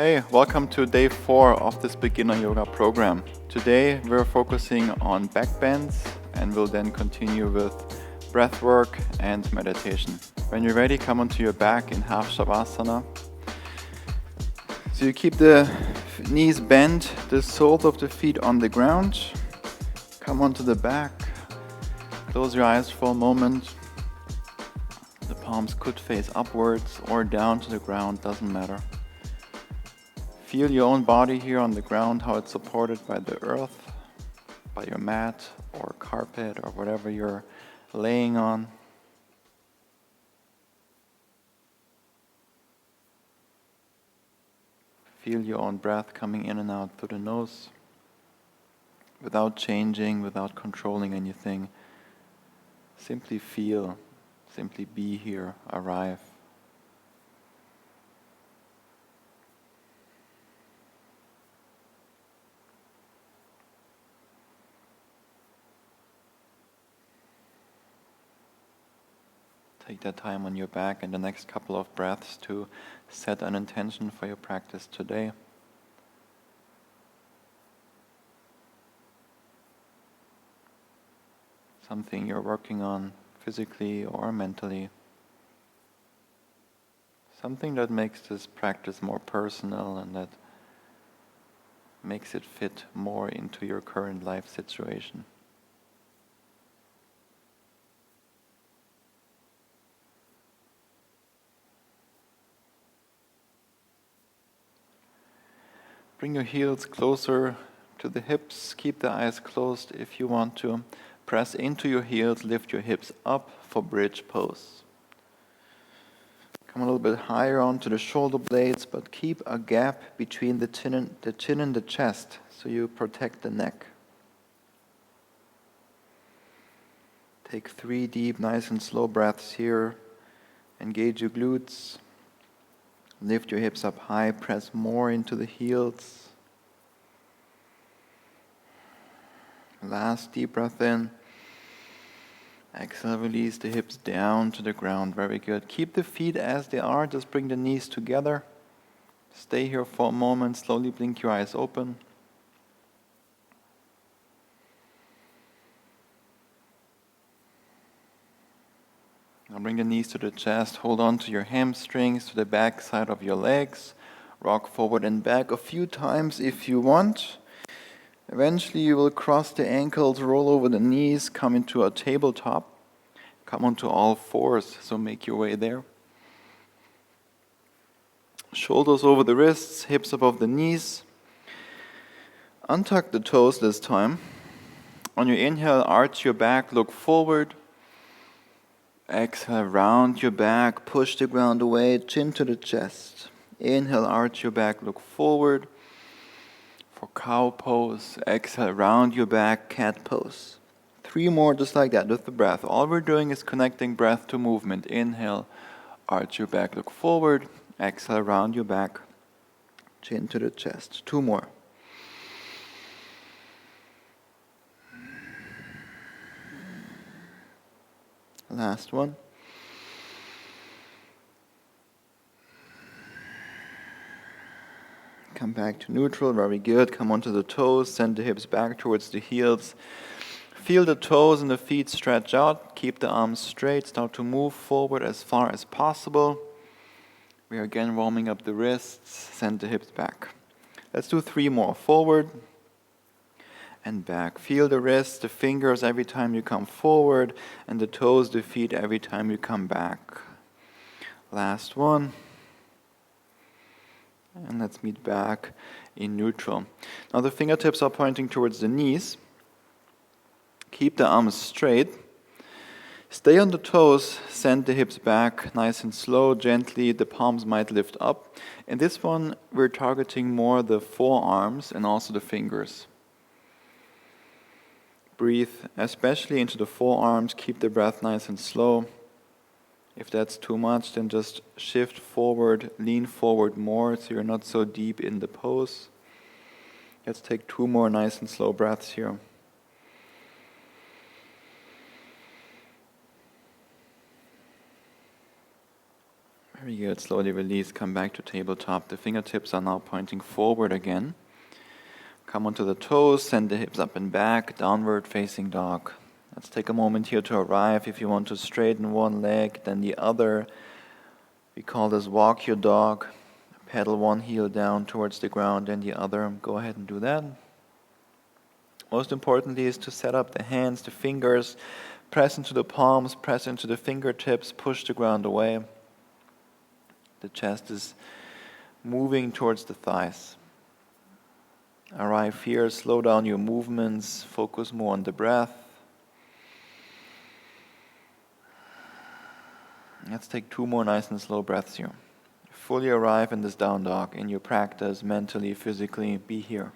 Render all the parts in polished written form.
Hey, welcome to day 4 of this beginner yoga program. Today we're focusing on backbends and we'll then continue with breath work and meditation. When you're ready, come onto your back in half shavasana. So you keep the knees bent, the soles of the feet on the ground. Come onto the back. Close your eyes for a moment. The palms could face upwards or down to the ground, doesn't matter. Feel your own body here on the ground, how it's supported by the earth, by your mat or carpet or whatever you're laying on. Feel your own breath coming in and out through the nose, without changing, without controlling anything. Simply feel, simply be here, arrive. Take that time on your back and the next couple of breaths to set an intention for your practice today. Something you're working on physically or mentally. Something that makes this practice more personal and that makes it fit more into your current life situation. Bring your heels closer to the hips. Keep the eyes closed if you want to. Press into your heels, lift your hips up for bridge pose. Come a little bit higher onto the shoulder blades, but keep a gap between the chin and the chest so you protect the neck. Take 3 deep, nice and slow breaths here. Engage your glutes. Lift your hips up high, press more into the heels. Last deep breath in. Exhale, release the hips down to the ground. Very good. Keep the feet as they are, just bring the knees together. Stay here for a moment, slowly blink your eyes open. Now bring the knees to the chest, hold on to your hamstrings, to the back side of your legs. Rock forward and back a few times if you want. Eventually you will cross the ankles, roll over the knees, come into a tabletop. Come onto all fours, so make your way there. Shoulders over the wrists, hips above the knees. Untuck the toes this time. On your inhale, arch your back, look forward. Exhale, round your back, push the ground away, chin to the chest. Inhale, arch your back, look forward. For cow pose, exhale, round your back, cat pose. 3 more just like that with the breath. All we're doing is connecting breath to movement. Inhale, arch your back, look forward. Exhale, round your back, chin to the chest. 2 more. Last one. Come back to neutral, very good. Come onto the toes, send the hips back towards the heels. Feel the toes and the feet stretch out. Keep the arms straight. Start to move forward as far as possible. We are again warming up the wrists. Send the hips back. Let's do 3 more. Forward and back. Feel the wrists, the fingers every time you come forward, and the toes, the feet every time you come back. Last one. And let's meet back in neutral. Now the fingertips are pointing towards the knees. Keep the arms straight. Stay on the toes, send the hips back, nice and slow, gently. The palms might lift up. In this one, we're targeting more the forearms and also the fingers. Breathe especially into the forearms. Keep the breath nice and slow. If that's too much, then just shift forward, lean forward more so you're not so deep in the pose. Let's take 2 more nice and slow breaths here. Very good. Slowly release. Come back to tabletop. The fingertips are now pointing forward again. Come onto the toes. Send the hips up and back. Downward facing dog. Let's take a moment here to arrive. If you want to straighten one leg, then the other. We call this walk your dog. Pedal one heel down towards the ground and the other. Go ahead and do that. Most importantly is to set up the hands, the fingers. Press into the palms. Press into the fingertips. Push the ground away. The chest is moving towards the thighs. Arrive here, slow down your movements, focus more on the breath. Let's take 2 more nice and slow breaths here. Fully arrive in this down dog, in your practice, mentally, physically, be here.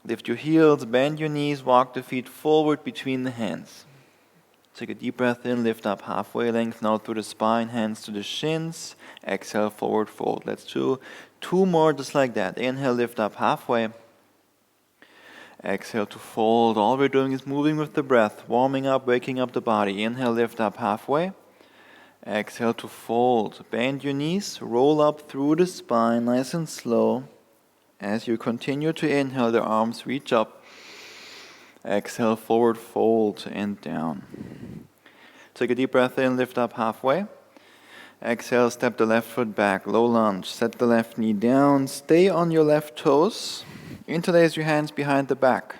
Lift your heels, bend your knees, walk the feet forward between the hands. Take a deep breath in, lift up halfway, lengthen out through the spine, hands to the shins. Exhale, forward fold. Let's do 2 more just like that. Inhale, lift up halfway. Exhale to fold. All we're doing is moving with the breath, warming up, waking up the body. Inhale, lift up halfway. Exhale to fold. Bend your knees, roll up through the spine, nice and slow. As you continue to inhale, the arms reach up. Exhale, forward fold and down. Take a deep breath in, lift up halfway. Exhale, step the left foot back, low lunge. Set the left knee down, stay on your left toes. Interlace your hands behind the back.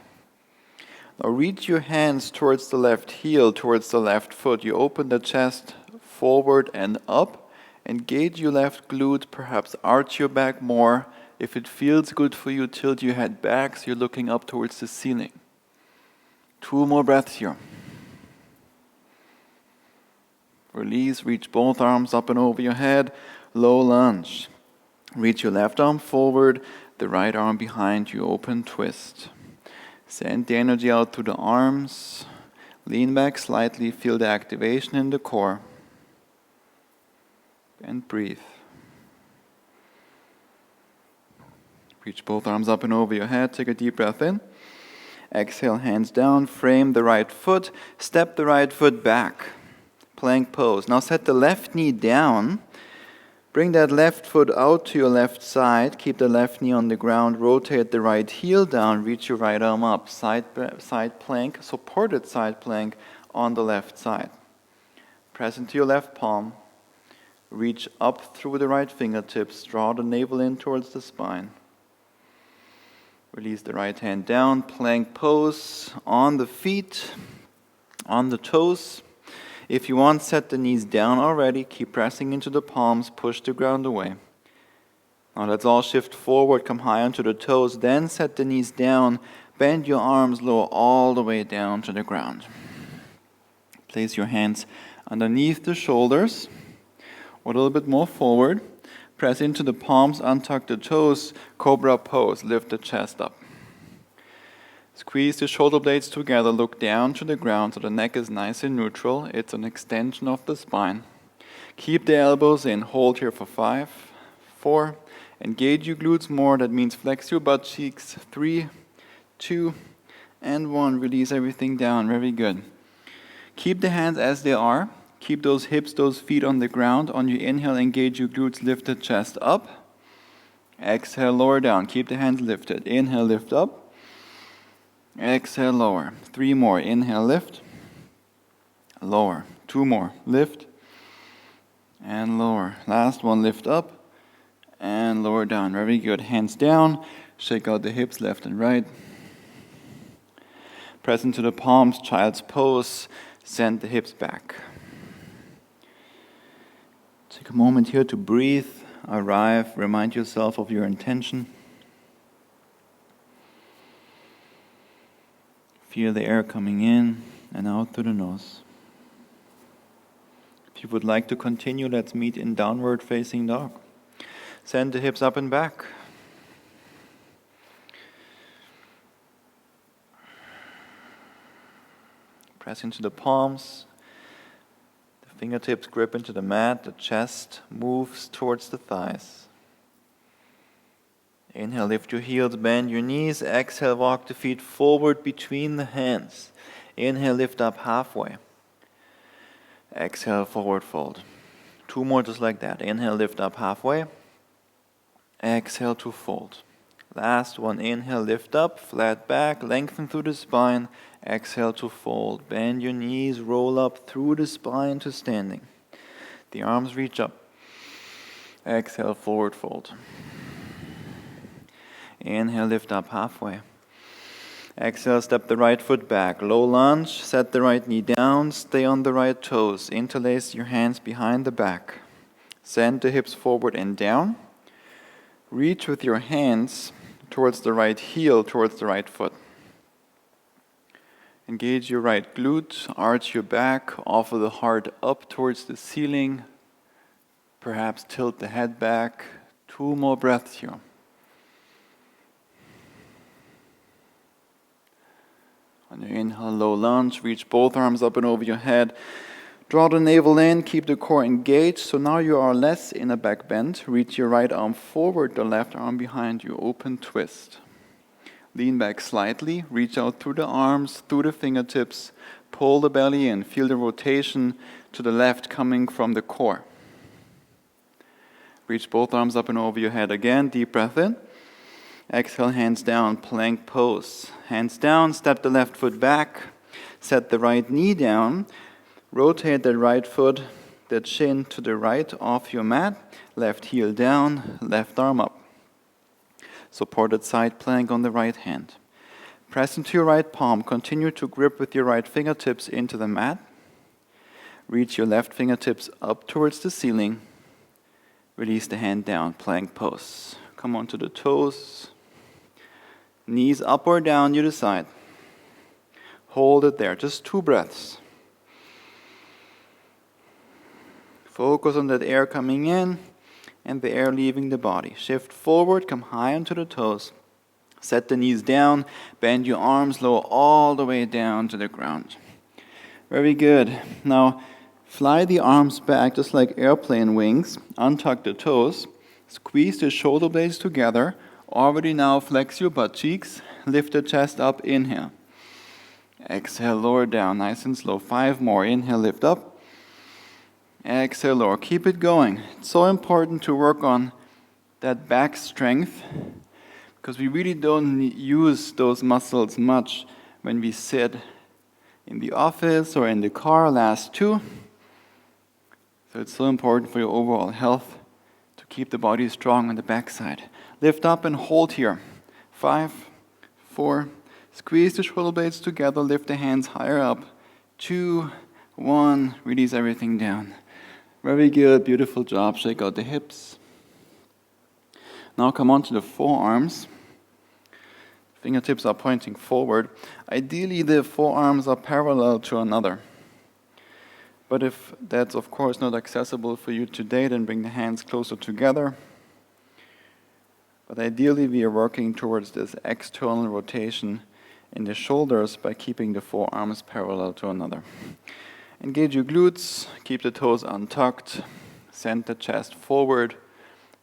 Now reach your hands towards the left heel, towards the left foot. You open the chest forward and up. Engage your left glute, perhaps arch your back more. If it feels good for you, tilt your head back so you're looking up towards the ceiling. 2 more breaths here. Release, reach both arms up and over your head. Low lunge. Reach your left arm forward, the right arm behind you, open twist. Send the energy out through the arms. Lean back slightly, feel the activation in the core. And breathe. Reach both arms up and over your head, take a deep breath in. Exhale, hands down, frame the right foot, step the right foot back. Plank pose. Now set the left knee down. Bring that left foot out to your left side. Keep the left knee on the ground. Rotate the right heel down. Reach your right arm up. Side plank, supported side plank on the left side. Press into your left palm. Reach up through the right fingertips. Draw the navel in towards the spine. Release the right hand down, plank pose on the feet, on the toes. If you want, set the knees down already. Keep pressing into the palms, push the ground away. Now let's all shift forward, come high onto the toes, then set the knees down, bend your arms low all the way down to the ground. Place your hands underneath the shoulders, or a little bit more forward. Press into the palms, untuck the toes, cobra pose, lift the chest up. Squeeze the shoulder blades together, look down to the ground so the neck is nice and neutral. It's an extension of the spine. Keep the elbows in, hold here for 5, 4, engage your glutes more, that means flex your butt cheeks, 3, 2, and 1. Release everything down, very good. Keep the hands as they are. Keep those hips, those feet on the ground. On your inhale, engage your glutes, lift the chest up. Exhale, lower down. Keep the hands lifted. Inhale, lift up. Exhale, lower. 3 more. Inhale, lift. Lower. 2 more. Lift. And lower. Last one, lift up. And lower down. Very good. Hands down. Shake out the hips left and right. Press into the palms, child's pose. Send the hips back. Take a moment here to breathe, arrive, remind yourself of your intention. Feel the air coming in and out through the nose. If you would like to continue, let's meet in downward facing dog. Send the hips up and back. Press into the palms. Fingertips grip into the mat, the chest moves towards the thighs. Inhale, lift your heels, bend your knees. Exhale, walk the feet forward between the hands. Inhale, lift up halfway. Exhale, forward fold. 2 more just like that. Inhale, lift up halfway. Exhale to fold. Last one, inhale, lift up, flat back, lengthen through the spine. Exhale to fold. Bend your knees, roll up through the spine to standing. The arms reach up. Exhale, forward fold. Inhale, lift up halfway. Exhale, step the right foot back. Low lunge, set the right knee down, stay on the right toes. Interlace your hands behind the back. Send the hips forward and down. Reach with your hands towards the right heel, towards the right foot. Engage your right glute, arch your back, offer the heart up towards the ceiling. Perhaps tilt the head back. 2 more breaths here. On your inhale, low lunge, reach both arms up and over your head. Draw the navel in, keep the core engaged. So now you are less in a back bend. Reach your right arm forward, the left arm behind you. Open twist. Lean back slightly, reach out through the arms, through the fingertips. Pull the belly in, feel the rotation to the left coming from the core. Reach both arms up and over your head again. Deep breath in. Exhale, hands down, plank pose. Hands down, step the left foot back. Set the right knee down. Rotate the right foot, the chin to the right off your mat. Left heel down, left arm up. Supported side plank on the right hand. Press into your right palm. Continue to grip with your right fingertips into the mat. Reach your left fingertips up towards the ceiling. Release the hand down, plank pose. Come onto the toes. Knees up or down, you decide. Hold it there, just 2 breaths. Focus on that air coming in and the air leaving the body. Shift forward, come high onto the toes. Set the knees down, bend your arms low all the way down to the ground. Very good. Now, fly the arms back just like airplane wings. Untuck the toes. Squeeze the shoulder blades together. Already now flex your butt cheeks. Lift the chest up, inhale. Exhale, lower down, nice and slow. 5 more. Inhale, lift up. Exhale, lower. Keep it going. It's so important to work on that back strength because we really don't use those muscles much when we sit in the office or in the car, last 2. So it's so important for your overall health to keep the body strong on the backside. Lift up and hold here. 5, 4, squeeze the shoulder blades together, lift the hands higher up. 2, 1, release everything down. Very good, beautiful job. Shake out the hips. Now come on to the forearms. Fingertips are pointing forward. Ideally, the forearms are parallel to another. But if that's, of course, not accessible for you today, then bring the hands closer together. But ideally, we are working towards this external rotation in the shoulders by keeping the forearms parallel to another. Engage your glutes, keep the toes untucked, send the chest forward,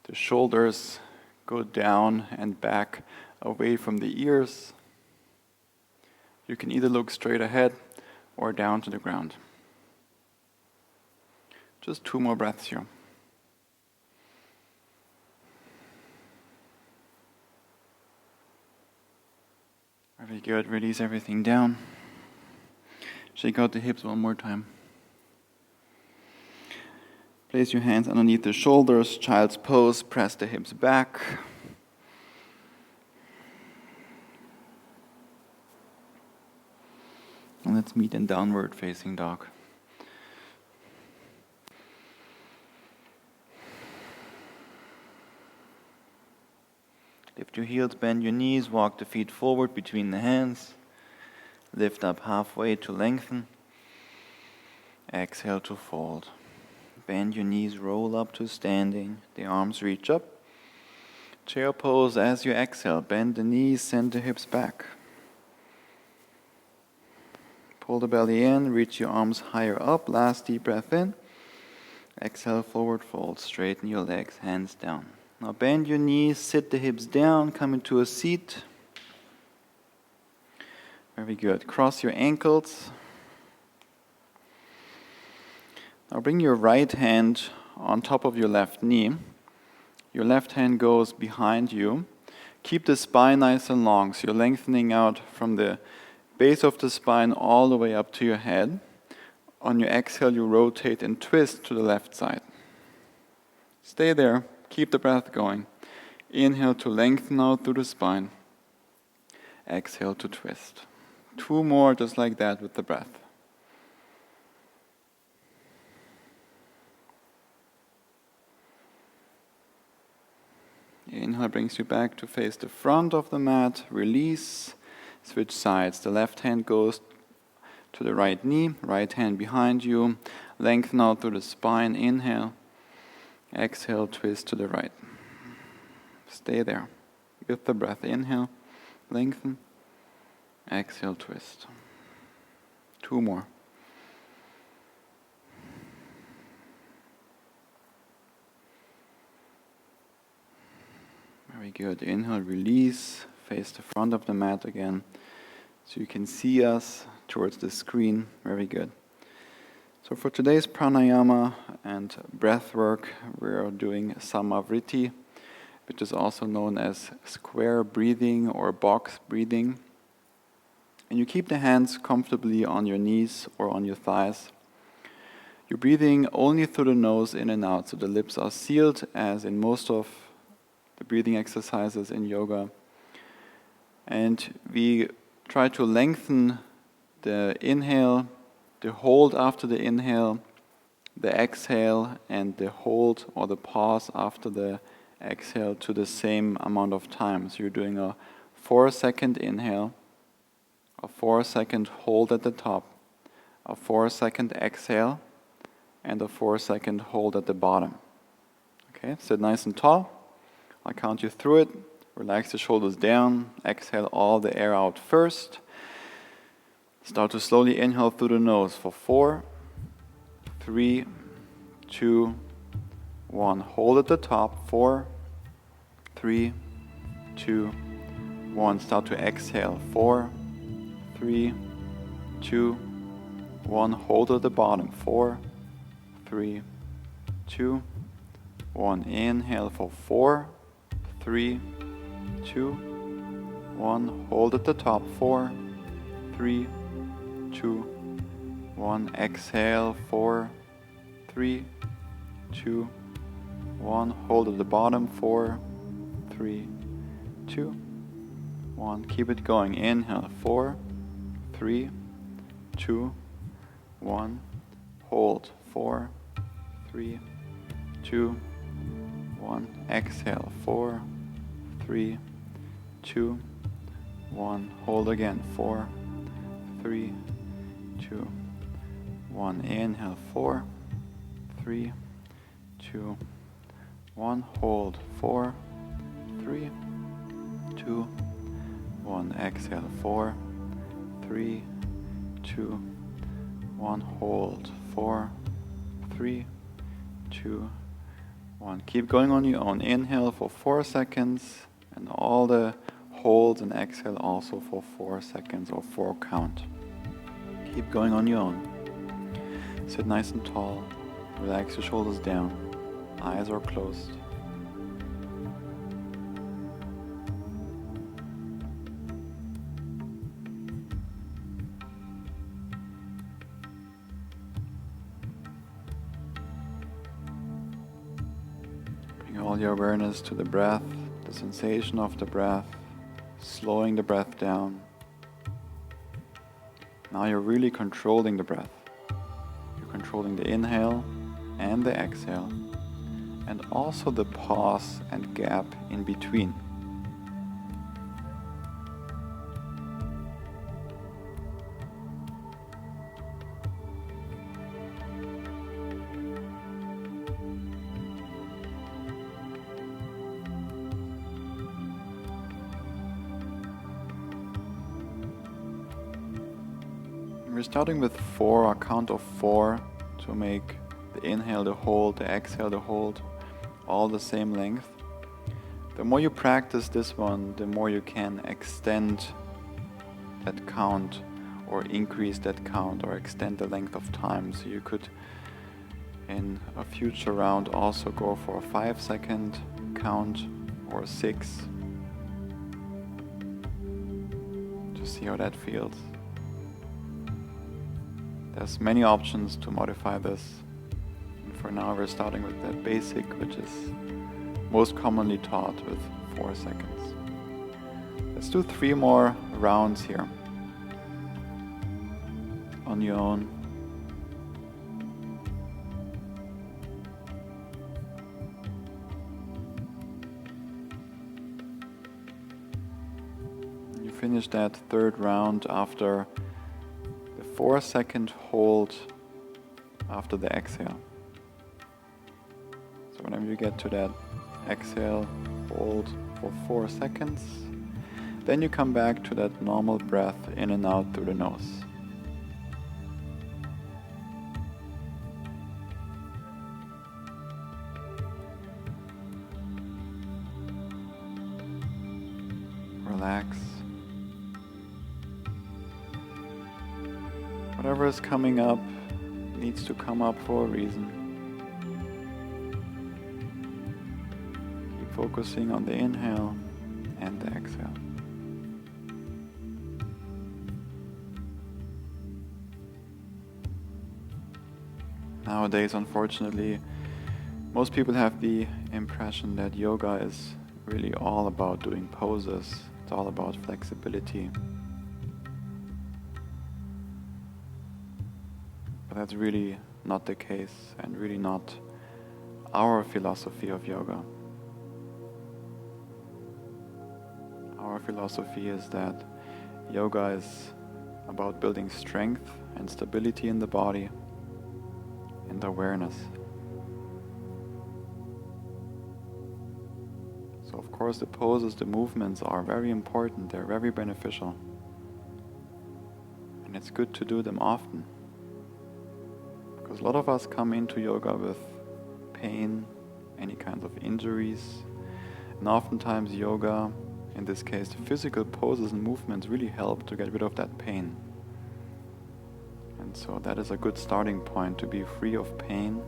the shoulders go down and back away from the ears. You can either look straight ahead or down to the ground. Just 2 more breaths here. Very good. Release everything down. Shake out the hips one more time. Place your hands underneath the shoulders, child's pose, press the hips back. And let's meet in downward facing dog. Lift your heels, bend your knees, walk the feet forward between the hands. Lift up halfway to lengthen. Exhale to fold. Bend your knees, roll up to standing. The arms reach up. Chair pose as you exhale. Bend the knees, send the hips back. Pull the belly in, reach your arms higher up. Last deep breath in. Exhale, forward fold. Straighten your legs, hands down. Now bend your knees, sit the hips down, come into a seat. Very good. Cross your ankles. Now bring your right hand on top of your left knee. Your left hand goes behind you. Keep the spine nice and long, so you're lengthening out from the base of the spine all the way up to your head. On your exhale, you rotate and twist to the left side. Stay there. Keep the breath going. Inhale to lengthen out through the spine. Exhale to twist. 2 more just like that with the breath. Inhale brings you back to face the front of the mat. Release. Switch sides. The left hand goes to the right knee. Right hand behind you. Lengthen out through the spine. Inhale. Exhale, twist to the right. Stay there with the breath. Inhale. Lengthen. Exhale, twist. 2 more. Very good. Inhale, release. Face the front of the mat again, so you can see us towards the screen. Very good. So for today's pranayama and breath work, we're doing samavriti, which is also known as square breathing or box breathing. And you keep the hands comfortably on your knees or on your thighs. You're breathing only through the nose in and out, so the lips are sealed as in most of the breathing exercises in yoga. And we try to lengthen the inhale, the hold after the inhale, the exhale, and the hold or the pause after the exhale to the same amount of time. So you're doing a 4-second inhale, a 4-second hold at the top, a 4-second exhale, and a 4-second hold at the bottom. Okay, sit nice and tall. I'll count you through it. Relax the shoulders down. Exhale all the air out first. Start to slowly inhale through the nose for 4, 3, 2, 1. Hold at the top. 4, 3, 2, 1. Start to exhale. 4, 3, 2, 1. Hold at the bottom. 4, 3, 2, 1. Inhale for 4, 3, 2, 1. Hold at the top. 4, 3, 2, 1. Exhale. 4, 3, 2, 1. Hold at the bottom. 4, 3, 2, 1. Keep it going. Inhale. 4, 3, 2, 1. Hold. 4, 3, 2, 1. Exhale. 4, 3, 2, 1. Hold again. 4, 3, 2, 1. Inhale. 4, 3, 2, 1. Hold. 4, 3, 2, 1. Exhale. 4, 3, 2, 1. Hold. 4, 3, 2, 1. Keep going on your own. Inhale for 4 seconds, and all the holds and exhale also for 4 seconds or 4 count. Keep going on your own. Sit nice and tall. Relax your shoulders down. Eyes are closed. Bring all your awareness to the breath, the sensation of the breath, slowing the breath down. Now you're really controlling the breath. You're controlling the inhale and the exhale, and also the pause and gap in between. We're starting with 4, a count of 4 to make the inhale the hold, the exhale the hold, all the same length. The more you practice this one, the more you can extend that count or increase that count or extend the length of time. So you could in a future round also go for a 5-second count or 6 to see how that feels. There's many options to modify this. And for now we're starting with the basic, which is most commonly taught with 4 seconds. Let's do 3 more rounds here on your own. You finish that 3rd round after the 4-second hold after the exhale. So whenever you get to that exhale, hold for 4 seconds, then you come back to that normal breath in and out through the nose. Relax. Whatever is coming up needs to come up for a reason. Keep focusing on the inhale and the exhale. Nowadays, unfortunately, most people have the impression that yoga is really all about doing poses. It's all about flexibility. But that's really not the case, and really not our philosophy of yoga. Our philosophy is that yoga is about building strength and stability in the body and awareness. So of course the poses, the movements are very important, they're very beneficial. And it's good to do them often. Because a lot of us come into yoga with pain, any kinds of injuries, and oftentimes yoga, in this case the physical poses and movements, really help to get rid of that pain. And so that is a good starting point to be free of pain,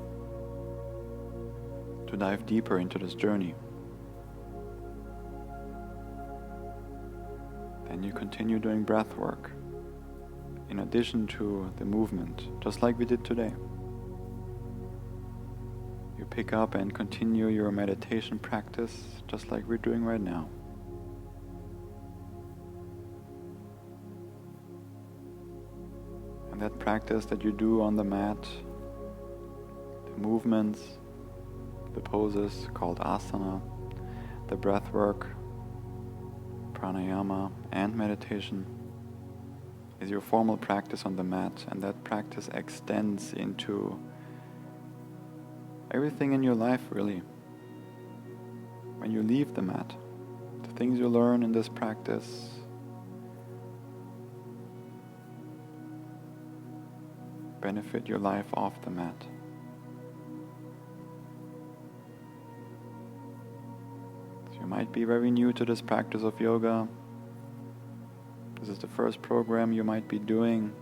to dive deeper into this journey. Then you continue doing breath work in addition to the movement, just like we did today. You pick up and continue your meditation practice just like we're doing right now. And that practice that you do on the mat, the movements, the poses called asana, the breath work, pranayama, and meditation is your formal practice on the mat, and that practice extends into everything in your life, really. When you leave the mat, the things you learn in this practice benefit your life off the mat. So you might be very new to this practice of yoga. This is the first program you might be doing,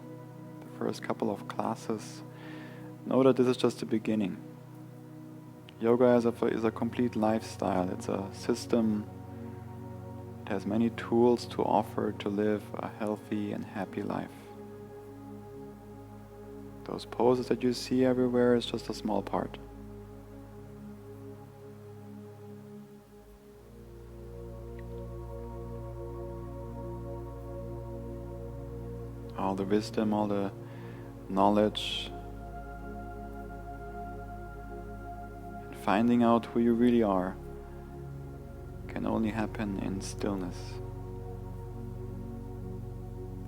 the first couple of classes. Know that this is just the beginning. Yoga is a complete lifestyle. It's a system. It has many tools to offer to live a healthy and happy life. Those poses that you see everywhere is just a small part. All the wisdom, all the knowledge, and finding out who you really are can only happen in stillness.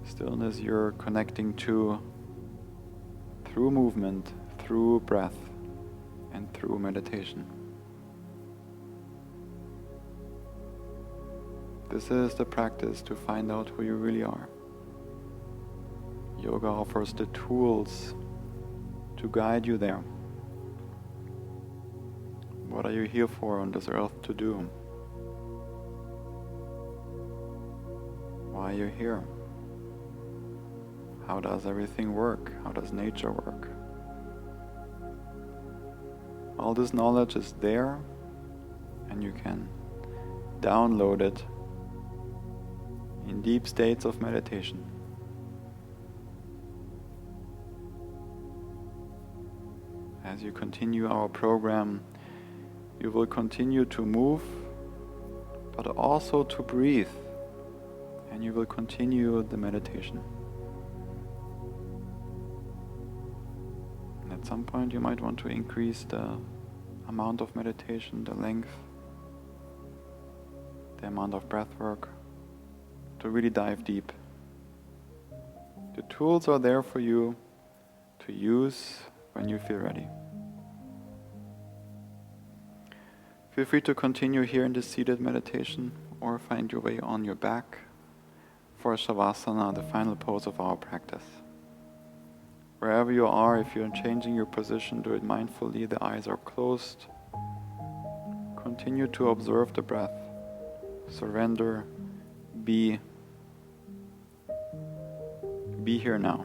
Stillness you're connecting to through movement, through breath, and through meditation. This is the practice to find out who you really are. Yoga offers the tools to guide you there. What are you here for on this earth to do? Why are you here? How does everything work? How does nature work? All this knowledge is there, and you can download it in deep states of meditation. As you continue our program, you will continue to move, but also to breathe, and you will continue the meditation. And at some point you might want to increase the amount of meditation, the length, the amount of breath work, to really dive deep. The tools are there for you to use when you feel ready. Feel free to continue here in the seated meditation or find your way on your back for Shavasana, the final pose of our practice. Wherever you are, if you're changing your position, do it mindfully. The eyes are closed. Continue to observe the breath. Surrender. Be here now.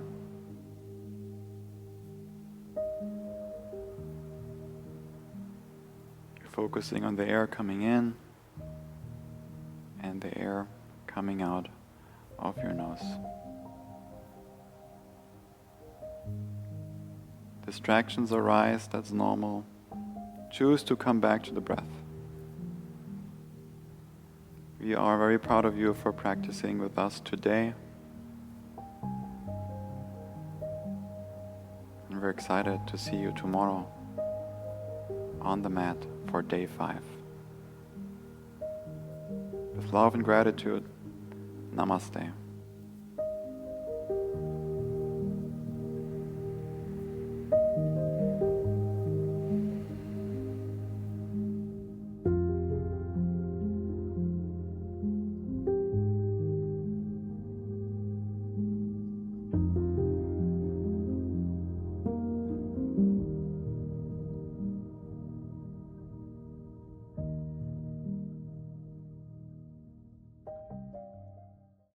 You're focusing on the air coming in and the air coming out of your nose. Distractions arise, that's normal. Choose to come back to the breath. We are very proud of you for practicing with us today. And we're excited to see you tomorrow on the mat for day 5. With love and gratitude, Namaste.